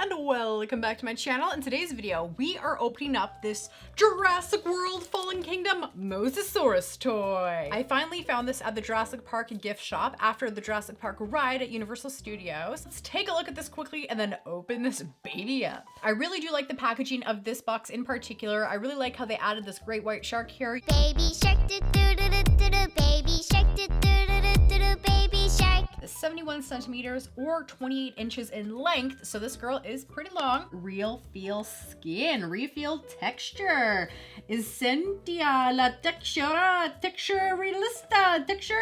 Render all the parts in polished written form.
and welcome back to my channel. In today's video, we are opening up this Jurassic World Fallen Kingdom MOSASAURUS toy. I finally found this at the Jurassic Park gift shop after the Jurassic Park ride at Universal Studios. Let's take a look at this quickly and then open this baby up. I really do like the packaging of this box in particular. I really like how they added this great white shark here. Baby shark, do do do do do do, baby shark, do do do do do do, baby shark. 71 centimeters or 28 inches in length, so this girl is pretty long. Real feel skin, real texture. Essentia la texture realista, texture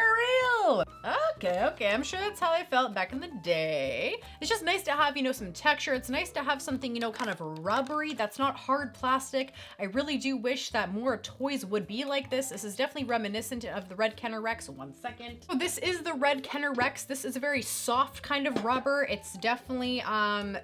real. Okay, I'm sure that's how I felt back in the day. It's just nice to have, some texture. It's nice to have something, kind of rubbery that's not hard plastic. I really do wish that more toys would be like this. This is definitely reminiscent of the Red Kenner Rex. One second. So this is the Red Kenner Rex. This is a very soft kind of rubber. It's definitely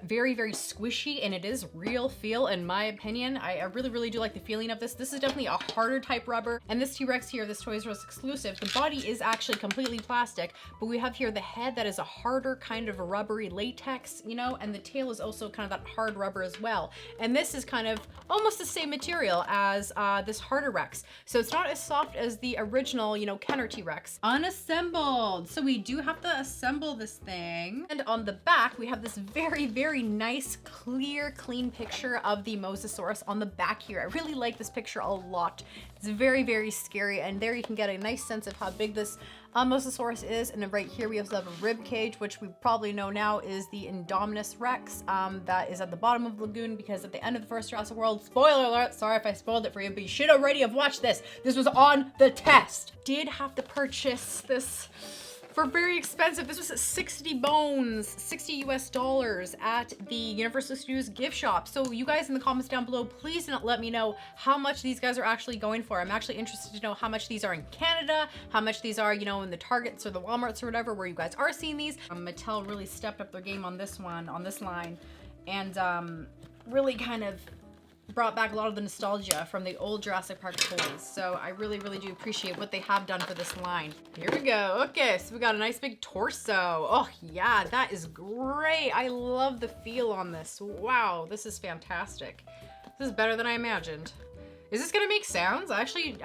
very squishy, and it is real feel in my opinion. I really do like the feeling of this. This is definitely a harder type rubber, and this T-Rex here, this Toys R Us exclusive, the body is actually completely plastic, but we have here the head that is a harder kind of rubbery latex, and the tail is also kind of that hard rubber as well. And this is kind of almost the same material as this harder Rex. So it's not as soft as the original, Kenner T-Rex. Unassembled. So we do have to assemble this thing. And on the back, we have this very nice, clear, clean picture of the Mosasaurus on the back here. I really like this picture a lot. It's very scary, and there you can get a nice sense of how big this Mosasaurus is. And then right here we also have a rib cage, which we probably know now is the Indominus Rex that is at the bottom of the lagoon, because at the end of the first Jurassic World, spoiler alert, sorry if I spoiled it for you, but you should already have watched this. This was on the test. Did have to purchase this for very expensive. This was at 60 bones, $60 US at the Universal Studios gift shop. So you guys in the comments down below, please not let me know how much these guys are actually going for. I'm actually interested to know how much these are in Canada, how much these are, in the Targets or the Walmarts or whatever, where you guys are seeing these. Mattel really stepped up their game on this one, on this line, and really kind of brought back a lot of the nostalgia from the old Jurassic Park toys. So I really do appreciate what they have done for this line. Here we go. Okay, so we got a nice big torso. Oh yeah, that is great. I love the feel on this. Wow, this is fantastic. This is better than I imagined. Is this gonna make sounds? I actually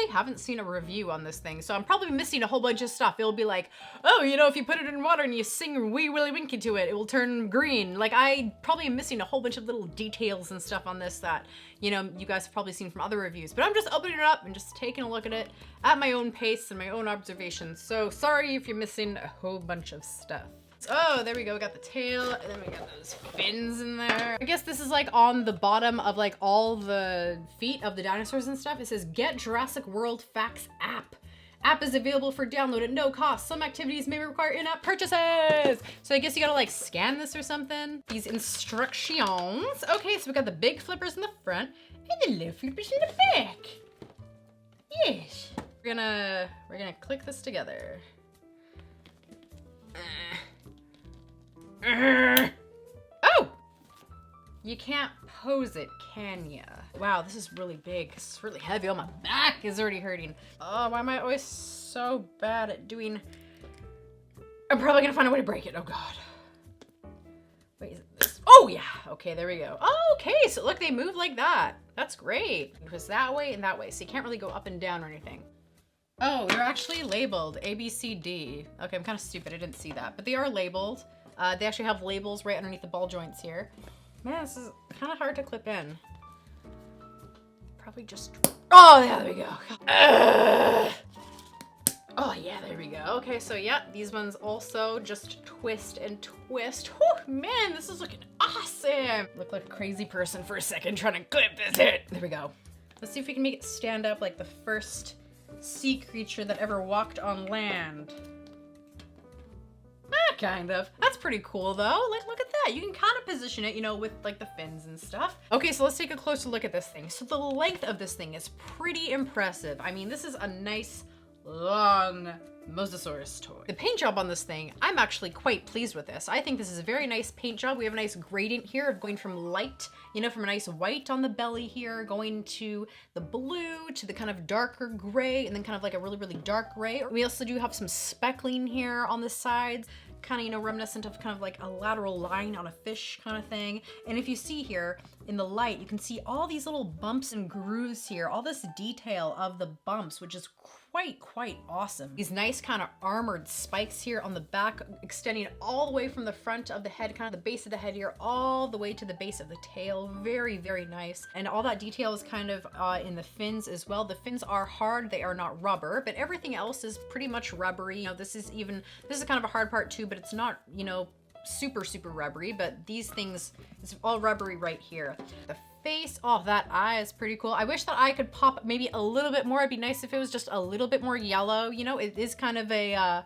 haven't seen a review on this thing, so I'm probably missing a whole bunch of stuff. It'll be like, oh, if you put it in water and you sing Wee Willie Winky to it, it will turn green. Like, I probably am missing a whole bunch of little details and stuff on this that, you guys have probably seen from other reviews. But I'm just opening it up and just taking a look at it at my own pace and my own observations. So sorry if you're missing a whole bunch of stuff. Oh, there we go. We got the tail, and then we got those fins in there. I guess this is like on the bottom of like all the feet of the dinosaurs and stuff. It says, get Jurassic World Facts app. App is available for download at no cost. Some activities may require in-app purchases. So I guess you gotta like scan this or something. These instructions. Okay, so we got the big flippers in the front and the little flippers in the back. Yes. We're gonna click this together. Oh! You can't pose it, can ya? Wow, this is really big. This is really heavy. Oh, my back is already hurting. Oh, why am I always so bad at doing... I'm probably gonna find a way to break it. Oh, God. Wait, is it this? Oh, yeah. Okay, there we go. Oh, okay, so look, they move like that. That's great. It was that way and that way, so you can't really go up and down or anything. Oh, they're actually labeled A, B, C, D. Okay, I'm kind of stupid. I didn't see that, but they are labeled. They actually have labels right underneath the ball joints here. Man, this is kind of hard to clip in. Probably just... Oh, yeah, there we go. Oh, yeah, there we go. Okay, so yeah, these ones also just twist and twist. Whew, man, this is looking awesome. Look like a crazy person for a second trying to clip this in. There we go. Let's see if we can make it stand up like the first sea creature that ever walked on land. Kind of. That's pretty cool though. Like, look at that. You can kind of position it, with like the fins and stuff. Okay, so let's take a closer look at this thing. So the length of this thing is pretty impressive. I mean, this is a nice long Mosasaurus toy. The paint job on this thing, I'm actually quite pleased with this. I think this is a very nice paint job. We have a nice gradient here of going from light, from a nice white on the belly here, going to the blue, to the kind of darker gray, and then kind of like a really dark gray. We also do have some speckling here on the sides. kind of, you know, reminiscent of kind of like a lateral line on a fish kind of thing. And if you see here in the light, you can see all these little bumps and grooves here, all this detail of the bumps, which is quite awesome. These nice kind of armored spikes here on the back, extending all the way from the front of the head, kind of the base of the head here, all the way to the base of the tail. Very nice. And all that detail is kind of in the fins as well. The fins are hard, they are not rubber, but everything else is pretty much rubbery. You know, this is kind of a hard part too, but it's not, you know, super rubbery, but these things, it's all rubbery right here. The face, oh, that eye is pretty cool. I wish that eye could pop maybe a little bit more. It'd be nice if it was just a little bit more yellow. You know, it is kind of a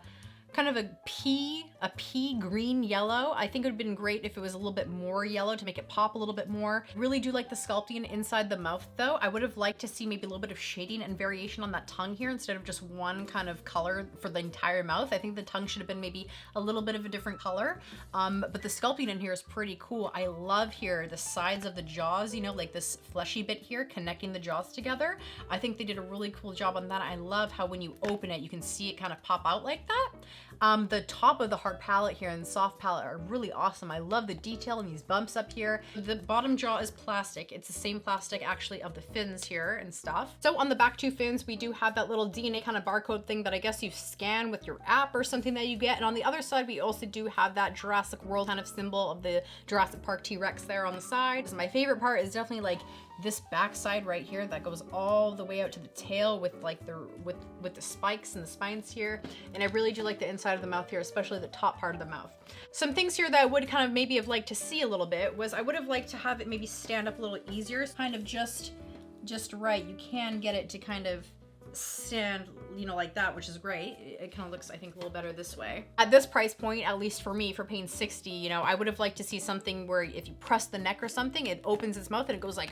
pea green yellow. I think it would have been great if it was a little bit more yellow to make it pop a little bit more. Really do like the sculpting inside the mouth though. I would have liked to see maybe a little bit of shading and variation on that tongue here instead of just one kind of color for the entire mouth. I think the tongue should have been maybe a little bit of a different color. But the sculpting in here is pretty cool. I love here the sides of the jaws, you know, like this fleshy bit here connecting the jaws together. I think they did a really cool job on that. I love how when you open it, you can see it kind of pop out like that. The top of the hard palate here and the soft palate are really awesome. I love the detail in these bumps up here. The bottom jaw is plastic. It's the same plastic actually of the fins here and stuff. So on the back two fins, we do have that little DNA kind of barcode thing that I guess you scan with your app or something that you get. And on the other side, we also do have that Jurassic World kind of symbol of the Jurassic Park T-Rex there on the side. So my favorite part is definitely like this backside right here that goes all the way out to the tail with like with the spikes and the spines here. And I really do like the inside of the mouth here, especially the top part of the mouth. Some things here that I would kind of maybe have liked to see a little bit was I would have liked to have it maybe stand up a little easier. It's kind of just right. You can get it to kind of stand, you know, like that, which is great. It kind of looks, I think, a little better this way. At this price point, at least for me, for paying $60, you know, I would have liked to see something where if you press the neck or something, it opens its mouth and it goes like,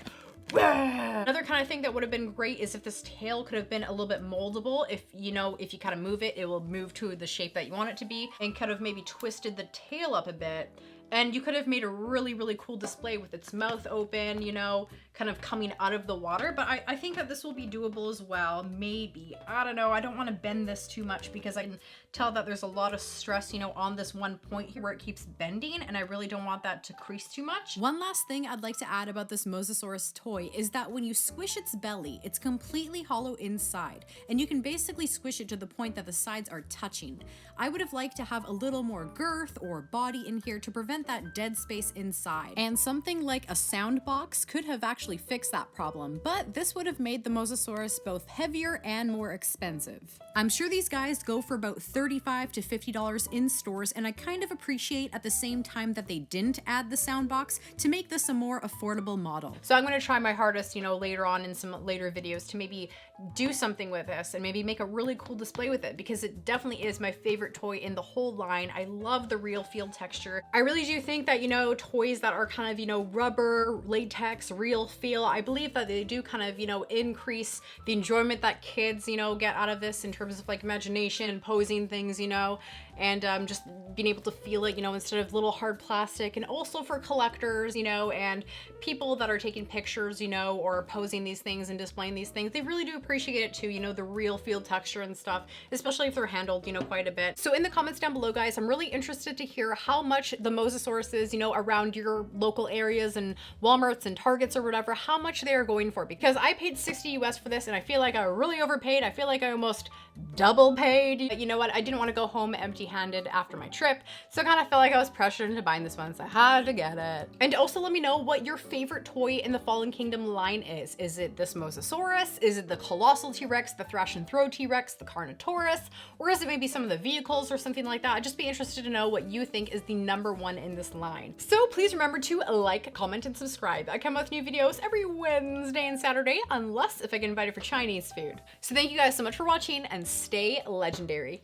wah! Another kind of thing that would have been great is if this tail could have been a little bit moldable. If you know, if you kind of move it, it will move to the shape that you want it to be, and kind of maybe twisted the tail up a bit. And you could have made a really cool display with its mouth open, you know, kind of coming out of the water. But I think that this will be doable as well. Maybe, I don't know. I don't want to bend this too much because I can tell that there's a lot of stress, you know, on this one point here where it keeps bending, and I really don't want that to crease too much. One last thing I'd like to add about this Mosasaurus toy is that when you squish its belly, it's completely hollow inside, and you can basically squish it to the point that the sides are touching. I would have liked to have a little more girth or body in here to prevent that dead space inside. And something like a sound box could have actually fixed that problem, but this would have made the Mosasaurus both heavier and more expensive. I'm sure these guys go for about $35 to $50 in stores, and I kind of appreciate at the same time that they didn't add the sound box to make this a more affordable model. So I'm going to try my hardest, you know, later on in some later videos to maybe do something with this and maybe make a really cool display with it, because it definitely is my favorite toy in the whole line. I love the real feel texture. I really do think that, you know, toys that are kind of, you know, rubber, latex, real feel, I believe that they do kind of, you know, increase the enjoyment that kids, you know, get out of this in terms of like imagination and posing things, you know, and just being able to feel it, you know, instead of little hard plastic. And also for collectors, you know, and people that are taking pictures, you know, or posing these things and displaying these things, they really do appreciate it too, you know, the real feel texture and stuff, especially if they're handled, you know, quite a bit. So in the comments down below, guys, I'm really interested to hear how much the Mosasaurus is, you know, around your local areas and Walmarts and Targets or whatever, how much they are going for, because I paid $60 US for this and I feel like I really overpaid. I feel like I almost double paid. But you know what? I didn't want to go home empty-handed after my trip, so I kind of felt like I was pressured into buying this one, so I had to get it. And also let me know what your favorite toy in the Fallen Kingdom line is. Is it this Mosasaurus? Is it the Colossal T-Rex, the Thrash and Throw T-Rex, the Carnotaurus? Or is it maybe some of the vehicles or something like that? I'd just be interested to know what you think is the #1 in this line. So please remember to like, comment, and subscribe. I come out with new videos every Wednesday and Saturday, unless if I get invited for Chinese food. So thank you guys so much for watching, and stay legendary.